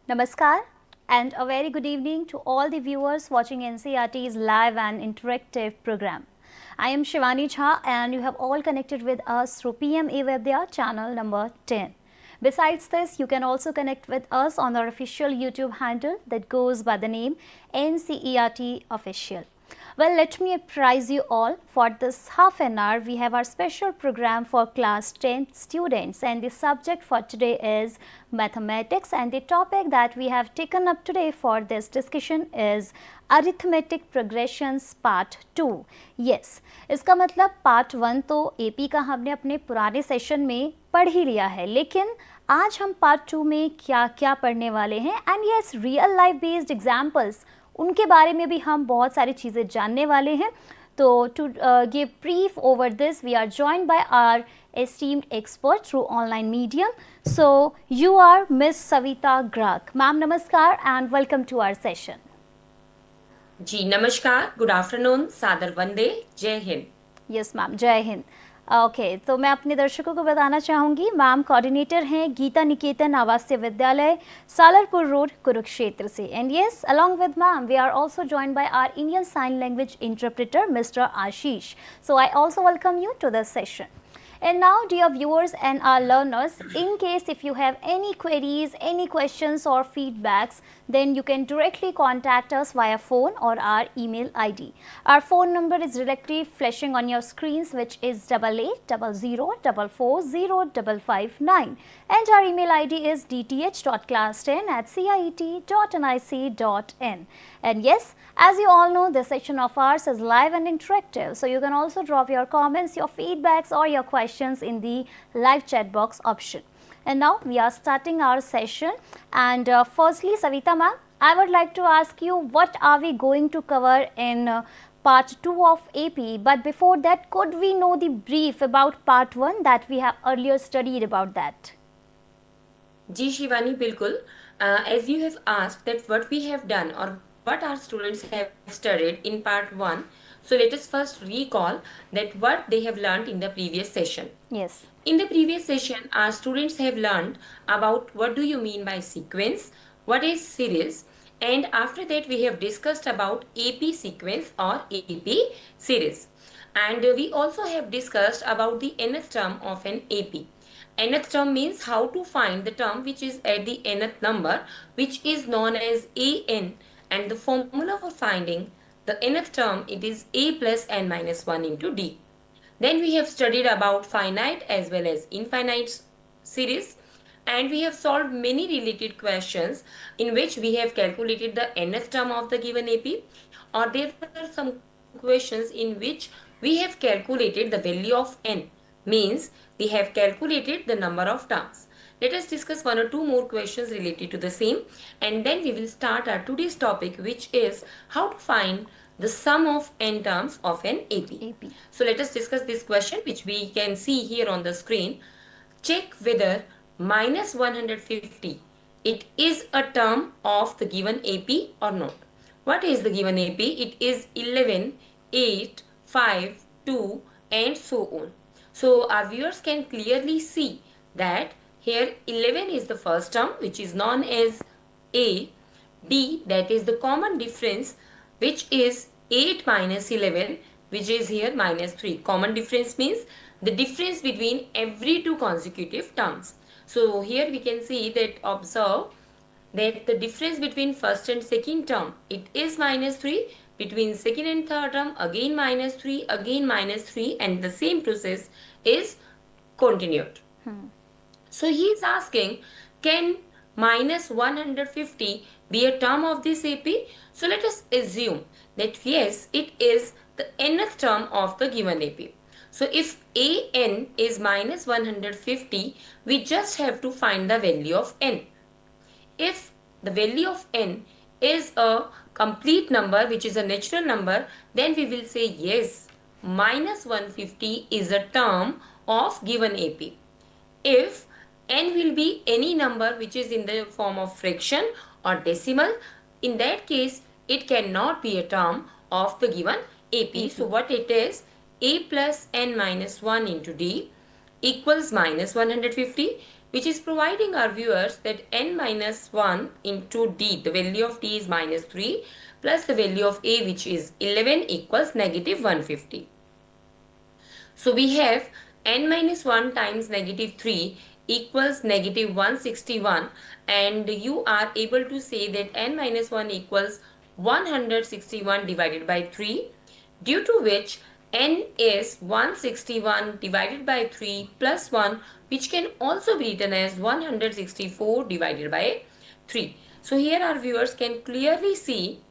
Namaskar and a very good evening to all the viewers watching NCERT's live and interactive program. I am Shivani Jha and you have all connected with us through PMA Vidya channel number 10. Besides this, you can also connect with us on our official YouTube handle that goes by the name NCERT Official. Well, let me apprise you all, for this half an hour we have our special program for class 10 students, and the subject for today is mathematics, and the topic that we have taken up today for this discussion is arithmetic progressions part 2. Yes, इसका मतलब part 1 तो AP का हमने अपने पुराने session में पढ़ ही लिया है, लेकिन आज हम पार्ट 2 में क्या क्या पढ़ने वाले हैं, and yes real life based examples उनके बारे में भी हम बहुत सारी चीज़ें जानने वाले हैं. तो to give brief over this we are joined by our esteemed expert through online medium. So you are Miss Savita Grak. Ma'am, namaskar and welcome to our session. जी नमस्कार, गुड आफ्टरनून, सादर वंदे, जय हिंद. यस मैम, जय Hind. Okay, तो मैं अपने दर्शकों को बताना चाहूँगी, मैम कोऑर्डिनेटर हैं गीता निकेतन आवासीय विद्यालय सालरपुर रोड कुरुक्षेत्र से. And yes, along with ma'am we are also joined by our Indian sign language interpreter mister Ashish. So I also welcome you to this session. And now, dear viewers and our learners, in case if you have any queries, any questions or feedbacks, then you can directly contact us via phone or our email ID. Our phone number is directly flashing on your screens, which is 8800440559, and our email ID is dth.class10@ciet.nic.in. And yes, as you all know, this section of ours is live and interactive, so you can also drop your comments, your feedbacks or your questions in the live chat box option. And now we are starting our session, and firstly Savita ma'am, I would like to ask you, what are we going to cover in part 2 of AP, but before that could we know the brief about part 1 that we have earlier studied about that? जी शिवानी, बिल्कुल. As you have asked that what we have done or what our students have studied in part 1, so let us first recall that what they have learned in the previous session. Yes. In the previous session, our students have learned about what do you mean by sequence, what is series, and after that we have discussed about AP sequence or AP series. And we also have discussed about the nth term of an AP. Nth term means how to find the term which is at the nth number, which is known as an, and the formula for finding the nth term, it is a plus n minus 1 into d. Then we have studied about finite as well as infinite series, and we have solved many related questions in which we have calculated the nth term of the given AP, or there are some questions in which we have calculated the value of n, means we have calculated the number of terms. Let us discuss one or two more questions related to the same, and then we will start our today's topic, which is how to find the sum of n terms of an AP. So let us discuss this question, which we can see here on the screen. Check whether minus 150, it is a term of the given AP or not. What is the given AP? It is 11, 8, 5, 2 and so on. So our viewers can clearly see that here 11 is the first term, which is known as A. D, that is the common difference, which is 8 minus 11, which is here minus 3. Common difference means the difference between every two consecutive terms. So here we can see that, observe that the difference between first and second term, it is minus 3. Between second and third term, again minus 3, again minus 3, and the same process is continued. So he is asking, can minus 150 be a term of this AP? So let us assume that yes, it is the nth term of the given AP. So if an is minus 150, we just have to find the value of n. If the value of n is a complete number, which is a natural number, then we will say yes, minus 150 is a term of given AP. If n will be any number which is in the form of fraction or decimal, in that case it cannot be a term of the given AP. So what it is, a plus n minus 1 into d equals minus 150. which is providing our viewers that n minus 1 into d, the value of d is minus 3, plus the value of a, which is 11, equals negative 150. So we have n minus 1 times negative 3 equals negative 161, and you are able to say that n minus 1 equals 161 divided by 3, due to which n is 161 divided by 3 plus 1, which can also be written as 164 divided by 3. So here our viewers can clearly see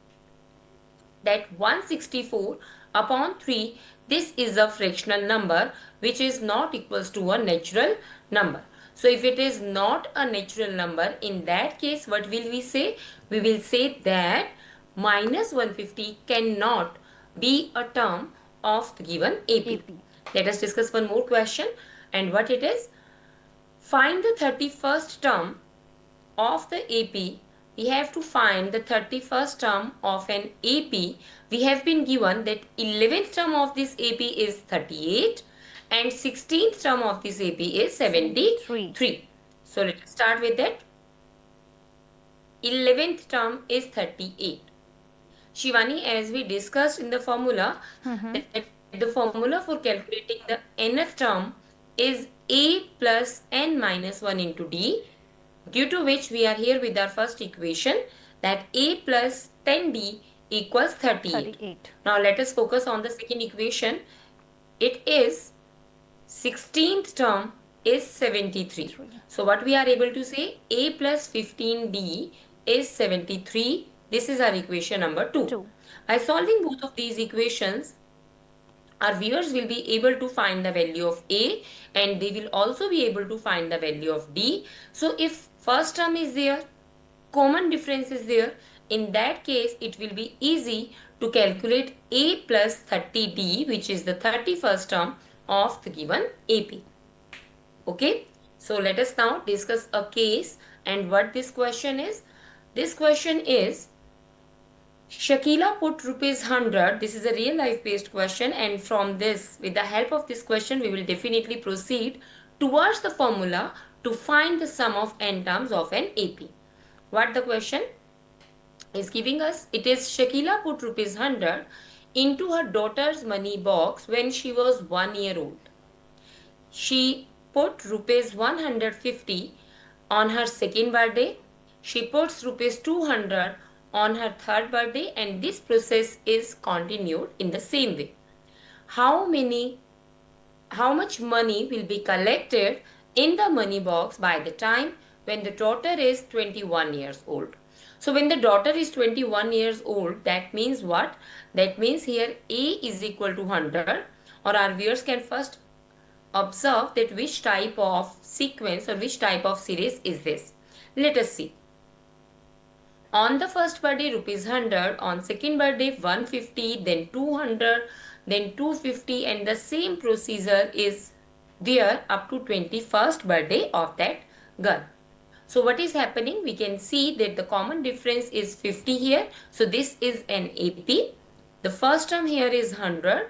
that 164 upon 3, this is a fractional number which is not equals to a natural number. So if it is not a natural number, in that case what will we say? We will say that minus 150 cannot be a term of the given AP. Let us discuss one more question, and what it is? Find the 31st term of the AP. We have to find the 31st term of an AP. We have been given that 11th term of this AP is 38 and 16th term of this AP is 73. So let us start with that. 11th term is 38. Shivani, as we discussed in the formula, that the formula for calculating the nth term is a plus n minus 1 into d, due to which we are here with our first equation, that a plus 10d equals 38. Now let us focus on the second equation. It is 16th term is 73. So what we are able to say, a plus 15d is 73. This is our equation number 2. By solving both of these equations, our viewers will be able to find the value of a, and they will also be able to find the value of d. So if first term is there, common difference is there, in that case it will be easy to calculate a plus 30d, which is the 31st term of the given AP. Okay, so let us now discuss a case, and what this question is. This question is, Shakila put rupees 100. This is a real life based question, and from this, with the help of this question, we will definitely proceed towards the formula to find the sum of n terms of an AP. What the question is giving us? It is Shakila put rupees 100 into her daughter's money box when she was 1 year old. She put rupees 150 on her second birthday. She puts rupees 200 on her third birthday, and this process is continued in the same way. How much money will be collected in the money box by the time when the daughter is 21 years old? So when the daughter is 21 years old, that means what? That means here A is equal to 100, or our viewers can first observe that which type of sequence or which type of series is this. Let us see. On the first birthday, rupees 100, on second birthday 150, then 200, then 250, and the same procedure is there up to 21st birthday of that girl. So what is happening? We can see that the common difference is 50 here. So this is an AP. The first term here is 100.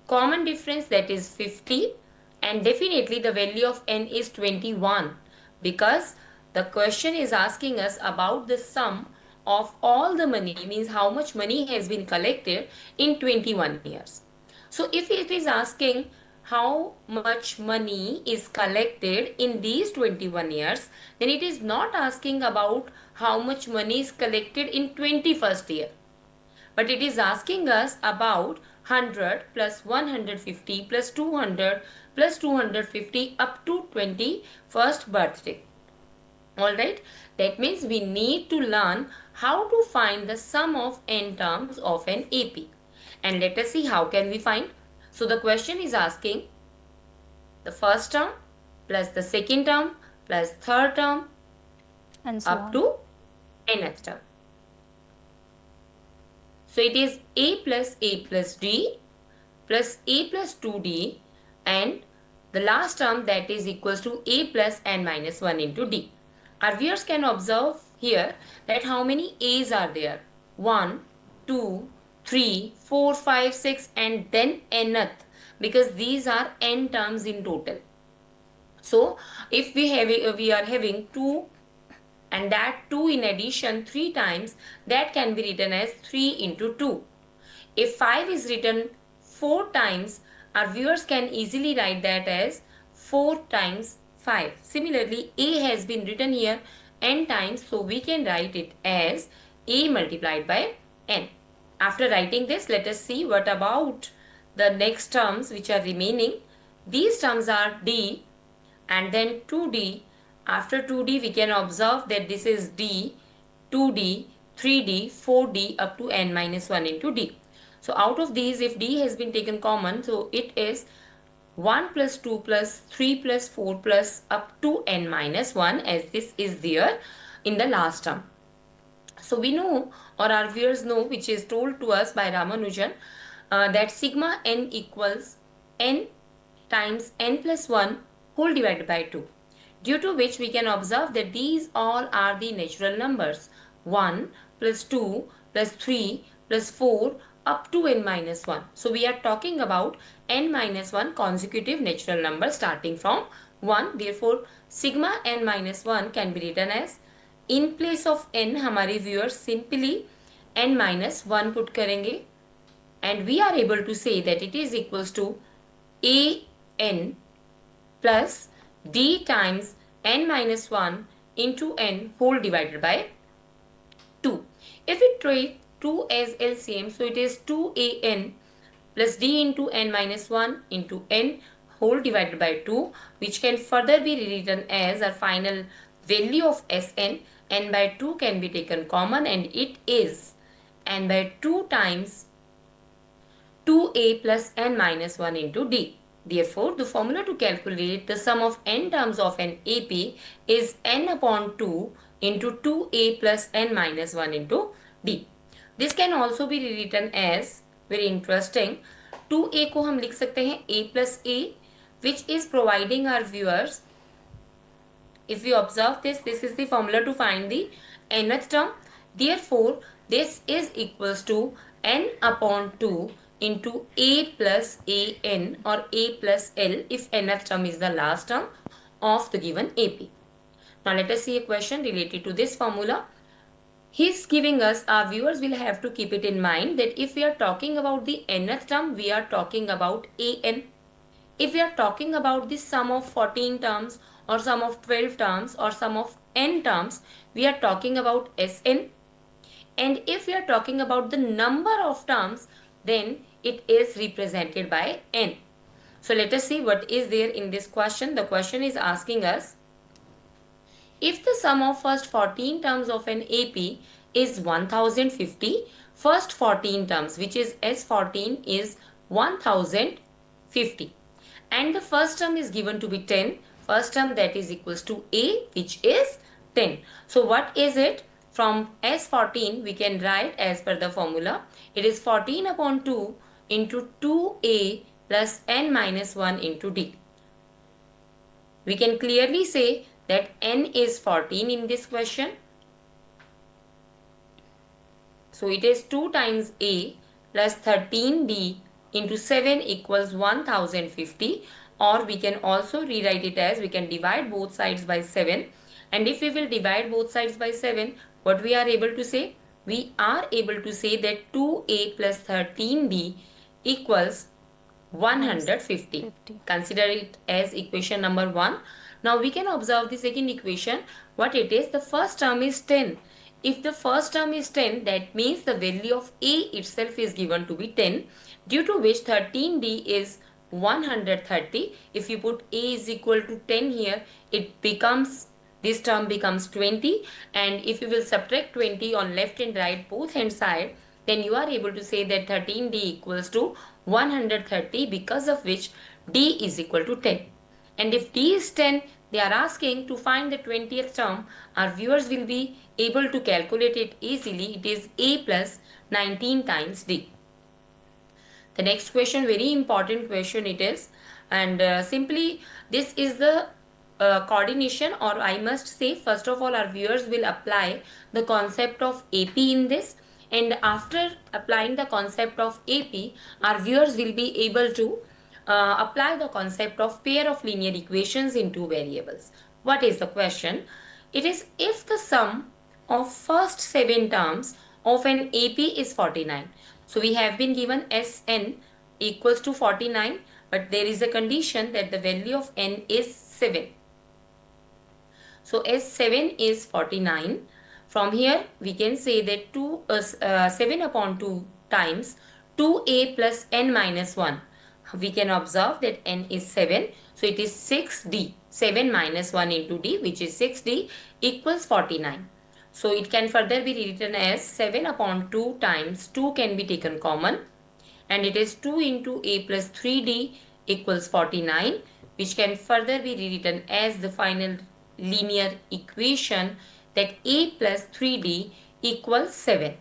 Common difference, that is 50, and definitely the value of n is 21, because the question is asking us about the sum of all the money, means how much money has been collected in 21 years. So if it is asking how much money is collected in these 21 years, then it is not asking about how much money is collected in 21st year, but it is asking us about 100 plus 150 plus 200 plus 250 up to 21st birthday. Alright, that means we need to learn how to find the sum of n terms of an AP. And let us see how can we find. So the question is asking the first term plus the second term plus third term and so up on to nth term. So it is a plus d plus a plus 2d, and the last term, that is equals to a plus n minus 1 into d. Our viewers can observe here that how many a's are there. 1, 2, 3, 4, 5, 6, and then nth, because these are n terms in total. So if we are having 2 and that 2 in addition 3 times, that can be written as 3 into 2. If 5 is written 4 times, our viewers can easily write that as 4 times 5. Similarly, a has been written here n times, so we can write it as a multiplied by n. After writing this, let us see what about the next terms which are remaining. These terms are d and then 2d. After 2d, we can observe that this is d, 2d, 3d, 4d up to n minus 1 into d. So out of these, if d has been taken common, so it is 1 plus 2 plus 3 plus 4 plus up to n minus 1, as this is there in the last term. So we know, or our viewers know, which is told to us by Ramanujan, that sigma n equals n times n plus 1 whole divided by 2, due to which we can observe that these all are the natural numbers, 1 plus 2 plus 3 plus 4 up to n minus 1. So we are talking about n minus 1 consecutive natural numbers starting from 1. Therefore, sigma n minus 1 can be written as, in place of n हमारे viewers simply n minus 1 put करेंगे, and we are able to say that it is equals to a n plus d times n minus 1 into n whole divided by 2. If we treat 2 as LCM, so it is 2an plus d into n minus 1 into n whole divided by 2, which can further be rewritten as our final value of Sn. N by 2 can be taken common, and it is n by 2 times 2a plus n minus 1 into d. Therefore, the formula to calculate the sum of n terms of an AP is n upon 2 into 2a plus n minus 1 into d. This can also be rewritten as, very interesting, 2a को हम लिख सकते हैं a plus a, which is providing our viewers, if we observe this is the formula to find the nth term. Therefore, this is equals to n upon 2 into a plus an or a plus l if nth term is the last term of the given AP. Now let us see a question related to this formula. He's giving us, our viewers will have to keep it in mind that if we are talking about the nth term, we are talking about an. If we are talking about the sum of 14 terms or sum of 12 terms or sum of n terms, we are talking about Sn. And if we are talking about the number of terms, then it is represented by n. So let us see what is there in this question. The question is asking us, if the sum of first 14 terms of an AP is 1050, first 14 terms, which is S14, is 1050. And the first term is given to be 10. First term, that is equals to A, which is 10. So what is it? From S14, we can write as per the formula. It is 14 upon 2 into 2A plus n minus 1 into d. We can clearly say that n is 14 in this question. So it is 2 times A plus 13D into 7 equals 1050, or we can also rewrite it as, we can divide both sides by 7, and if we will divide both sides by 7, what we are able to say? We are able to say that 2a plus 13d equals 150. Consider it as equation number 1. Now we can observe the second equation. What it is? The first term is 10. If the first term is 10, that means the value of a itself is given to be 10, due to which 13d is 130. If you put a is equal to 10 here, it becomes, this term becomes 20, and if you will subtract 20 on left and right both hand side, then you are able to say that 13d equals to 130, because of which d is equal to 10. And if d is 10, they are asking to find the 20th term. Our viewers will be able to calculate it easily. It is a plus 19 times d. The next question, very important question it is, and simply this is the coordination, or I must say, first of all, our viewers will apply the concept of AP in this, and after applying the concept of AP, our viewers will be able to apply the concept of pair of linear equations in two variables. What is the question? It is if the sum of first 7 terms of an AP is 49. So we have been given Sn equals to 49, but there is a condition that the value of n is 7. So S7 is 49. From here we can say that 7 upon 2 times 2a plus n minus 1. We can observe that n is 7. So it is 6d. 7 minus 1 into d, which is 6d, equals 49. So it can further be written as 7 upon 2 times 2 can be taken common, and it is 2 into a plus 3d equals 49, which can further be rewritten as the final linear equation that a plus 3d equals 7.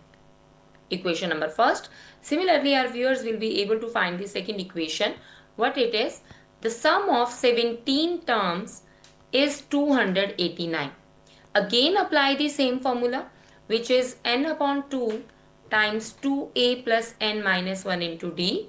Equation number first. Similarly, our viewers will be able to find the second equation. What it is? The sum of 17 terms is 289. Again apply the same formula, which is n upon 2 times 2a plus n minus 1 into d.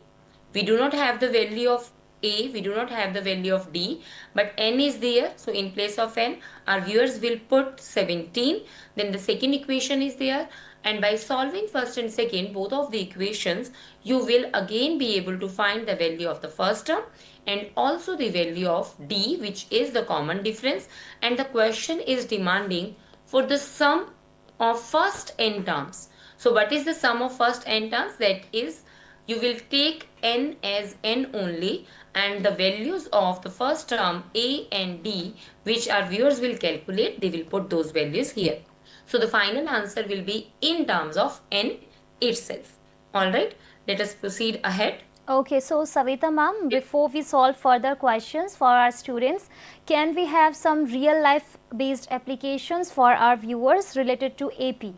We do not have the value of a, we do not have the value of d, but n is there. So in place of n, our viewers will put 17. Then the second equation is there. And by solving first and second, both of the equations, you will again be able to find the value of the first term and also the value of d, which is the common difference. And the question is demanding for the sum of first n terms. So what is the sum of first n terms? That is, you will take n as n only, and the values of the first term a and d, which our viewers will calculate, they will put those values here. So the final answer will be in terms of n itself. Alright, let us proceed ahead. Okay, so Savita ma'am, before we solve further questions for our students, can we have some real life based applications for our viewers related to AP?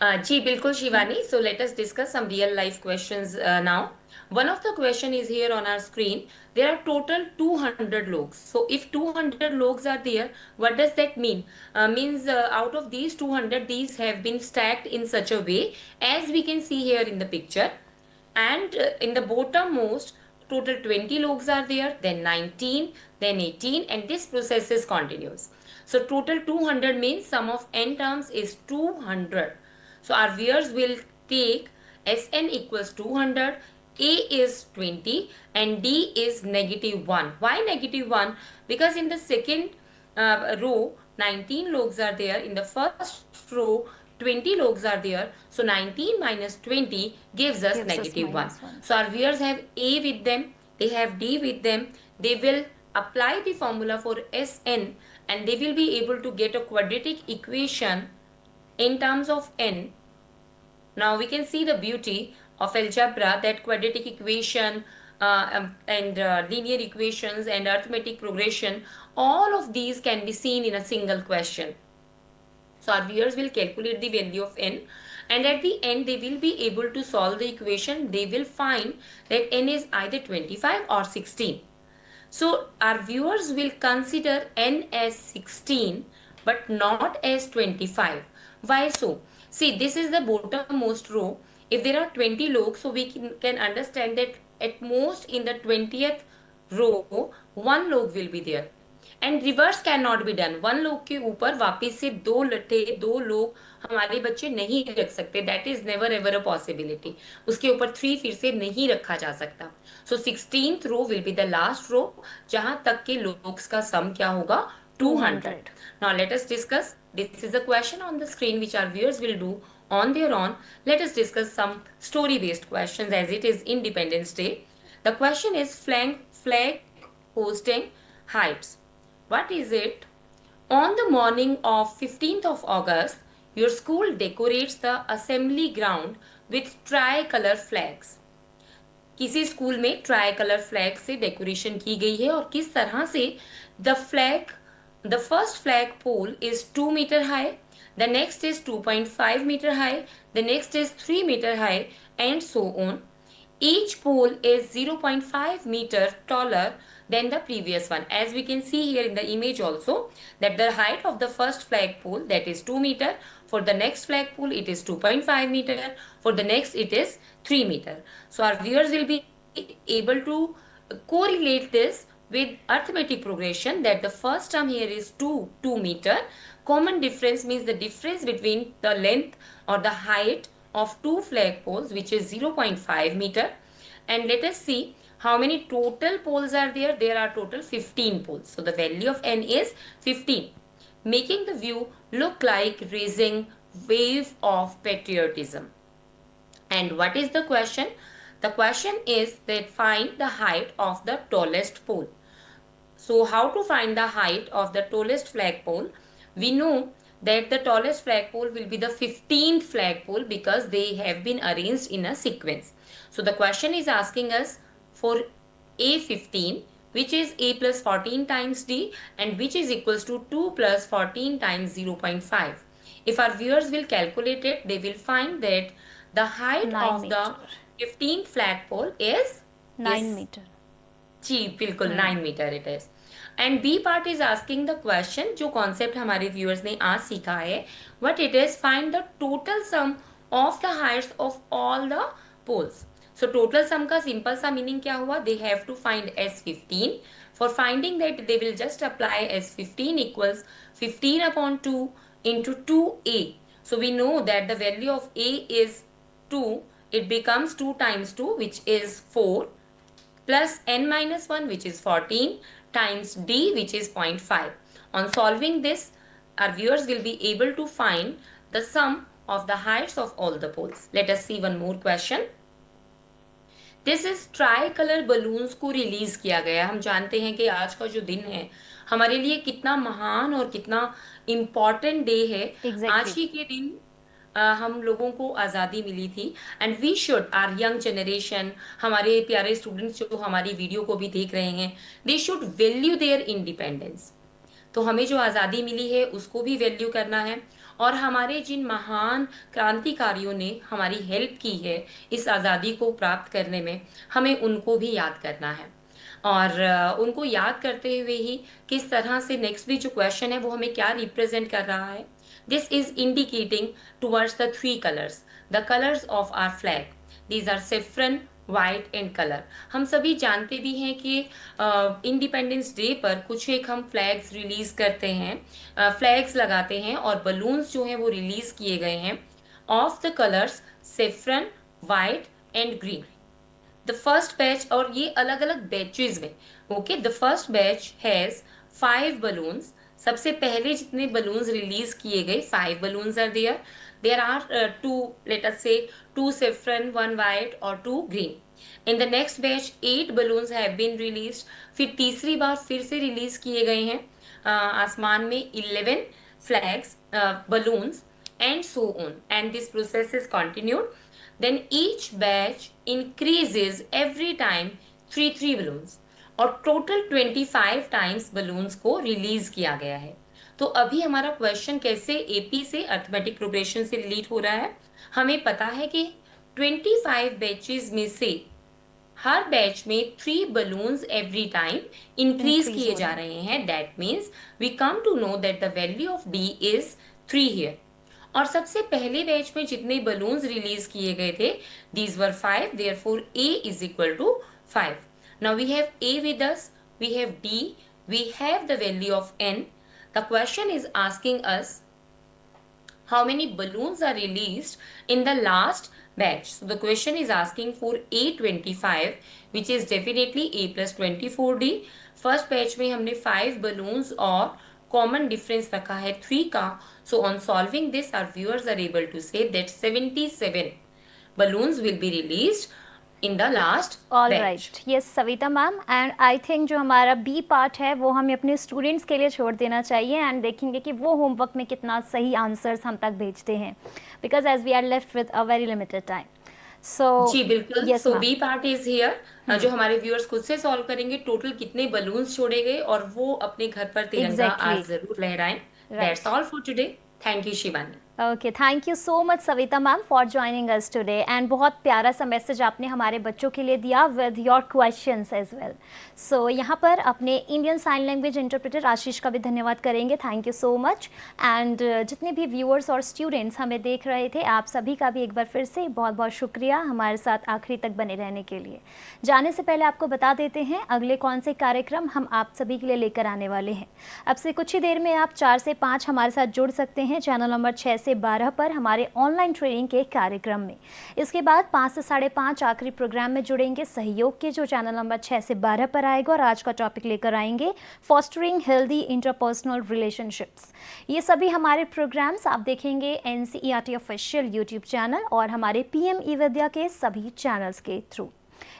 जी बिल्कुल Shivani. So let us discuss some real life questions now. One of the question is here on our screen. There are total 200 logs. So if 200 logs are there, what does that mean? Means out of these 200, these have been stacked in such a way as we can see here in the picture. And in the bottom-most, total 20 logs are there, then 19, then 18, and this process is continuous. So total 200 means sum of n terms is 200. So our viewers will take Sn equals 200, A is 20, and D is negative 1. Why negative 1? Because in the second row, 19 logs are there. In the first row, 20 logs are there. So 19 minus 20 gives us negative 1. So our viewers have A with them, they have D with them. They will apply the formula for Sn and they will be able to get a quadratic equation in terms of n. Now we can see the beauty of algebra, that quadratic equation and linear equations and arithmetic progression, all of these can be seen in a single question. So our viewers will calculate the value of n, and at the end they will be able to solve the equation. They will find that n is either 25 or 16. So our viewers will consider n as 16 but not as 25. Why so? See, this is the bottommost row. If there are 20 logs, so we can understand that at most in the 20th row, one log will be there. And reverse cannot be done. One log के ऊपर वापस से दो लोग हमारे बच्चे नहीं रख सकते. That is never ever a possibility. उसके ऊपर 3 फिर से नहीं रखा जा सकता. So 16th row will be the last row, जहां तक के logs का sum क्या होगा? 200. Now let us discuss. This is a question on the screen which our viewers will do on their own. Let us discuss some story-based questions as it is Independence Day. The question is flag hosting heights. What is it? On the morning of 15th of August, your school decorates the assembly ground with tricolor flags. किसी school में try-colour flag से decoration की गई है और किस तरह से the first flag pole is 2 meter high, the next is 2.5 meter high, the next is 3 meter high, and so on. Each pole is 0.5 meter taller than the previous one. As we can see here in the image also, that the height of the first flag pole, that is 2 meter, for the next flag pole it is 2.5 meter, for the next it is 3 meter. So our viewers will be able to correlate this with arithmetic progression, that the first term here is 2 meter. Common difference means the difference between the length or the height of two flagpoles, which is 0.5 meter. And let us see how many total poles are there. There are total 15 poles. So the value of n is 15, making the view look like raising wave of patriotism. And what is the question? The question is that find the height of the tallest pole. So how to find the height of the tallest flagpole? We know that the tallest flagpole will be the 15th flagpole because they have been arranged in a sequence. So the question is asking us for A15, which is A plus 14 times D, and which is equals to 2 plus 14 times 0.5. If our viewers will calculate it, they will find that the height 9 of the meter. 15th flagpole is 9 meter. जी बिल्कुल 9 metre it is. And B part is asking the question, जो concept हमारे viewers ने आज सीखा है, what it is, find the total sum of the heights of all the poles. So total sum का simple सा मीनिंग क्या हुआ, they have to find S15. For finding that they will just apply S15 equals 15 upon 2 into 2a. So we know that the value of a is 2. It becomes 2 times 2, which is 4, plus n minus 1, which is 14, times d, which is 0.5. On solving this, our viewers will be able to find the sum of the heights of all the poles. Let us see one more question. This is try colour balloons को release किया गया. हम जानते हैं कि आज का जो दिन है हमारे लिए कितना महान और कितना इम्पॉर्टेंट डे है. आज ही के दिन हम लोगों को आज़ादी मिली थी. And we should, our young generation, हमारे प्यारे स्टूडेंट्स जो हमारी वीडियो को भी देख रहे हैं, they should value their independence. तो हमें जो आज़ादी मिली है उसको भी वैल्यू करना है, और हमारे जिन महान क्रांतिकारियों ने हमारी हेल्प की है इस आज़ादी को प्राप्त करने में, हमें उनको भी याद करना है. और उनको याद करते हुए ही किस तरह से नेक्स्ट भी जो क्वेश्चन है वो हमें क्या रिप्रेजेंट कर रहा है. This is indicating towards the 3 colours, the colours of our flag. These are saffron, white and colour. हम सभी जानते भी हैं कि इंडिपेंडेंस डे पर कुछ एक हम फ्लैग्स रिलीज करते हैं, फ्लैग्स लगाते हैं, और बलून्स जो हैं वो रिलीज किए गए हैं of the colours saffron, white and green. The first batch, और ये अलग अलग बैचेज में. Okay, the first batch has 5 balloons. सबसे पहले जितने बलून्स रिलीज किए गए, 5 balloons are there. There are 2, let us say 2 saffron, 1 white और 2 green. In the next batch 8 balloons have been released. फिर तीसरी बार फिर से रिलीज किए गए हैं आसमान में 11 flags, balloons and so on, and this process is continued. Then each batch increases every time 3 balloons, और टोटल 25 टाइम्स balloons को रिलीज किया गया है. तो अभी हमारा क्वेश्चन कैसे एपी से अर्थमेटिक प्रोग्रेशन से रिलेट हो रहा है. हमें पता है कि 25 बैचेस में से हर बैच में 3 बलून्स एवरी टाइम इंक्रीज किए जा रहे हैं. That means we come to know that the value of D is 3 here. और सबसे पहले बैच में जितने बलून्स रिलीज किए गए थे, these were 5, therefore A is equal to 5. Now we have A with us, we have D, we have the value of N. The question is asking us how many balloons are released in the last batch. So the question is asking for A25, which is definitely A plus 24D. First batch में हमने 5 balloons और common difference रखा है 3 का. So on solving this, our viewers are able to say that 77 balloons will be released in the last All batch. right. Yes, Savita ma'am. And I think जो हमारा B part है वो हमें अपने students के लिए छोड़ देना चाहिए, एंड देखेंगे कि वो होमवर्क में कितना सही आंसर्स हम तक भेजते हैं, because as we are left with a very limited time. So जी बिल्कुल. yes, so ma'am. B part is here, जो हमारे व्यूअर्स खुद से सॉल्व करेंगे टोटल कितने बलून्स छोड़े गए, और वो अपने घर पर तिरंगा Exactly. आज जरूर लहराएं. Right. That's all for today. Thank you Shivani. Okay, thank you so much Savita ma'am for joining us today and बहुत प्यारा सा मैसेज आपने हमारे बच्चों के लिए दिया with your questions as well. So यहाँ पर अपने Indian sign language interpreter Ashish का भी धन्यवाद करेंगे, thank you so much. And जितने भी व्यूअर्स और स्टूडेंट्स हमें देख रहे थे, आप सभी का भी एक बार फिर से बहुत बहुत शुक्रिया हमारे साथ आखिरी तक बने रहने के लिए। जाने से पहले आपको बता देते हैं अगले कौन से कार्यक्रम हम आप सभी के लिए लेकर आने वाले हैं। अब से कुछ ही देर में आप 4 से 5 हमारे साथ जुड़ सकते हैं चैनल नंबर 6 से 12 पर हमारे ऑनलाइन ट्रेनिंग के कार्यक्रम में। इसके बाद 5 से 5:30 आखिरी प्रोग्राम में जुड़ेंगे सहयोग के, जो चैनल नंबर 6 से 12 पर आएगा और आज का टॉपिक लेकर आएंगे फॉस्टरिंग हेल्दी इंटरपर्सनल रिलेशनशिप्स। ये सभी हमारे प्रोग्राम्स आप देखेंगे NCERT ऑफिशियल यूट्यूब चैनल और हमारे PM ई-विद्या के सभी चैनल्स के थ्रू।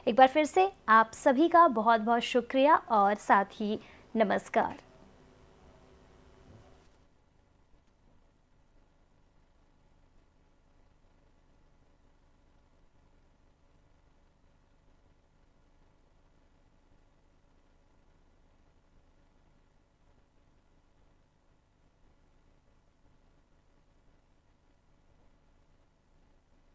एक बार फिर से आप सभी का बहुत बहुत शुक्रिया और साथ ही नमस्कार।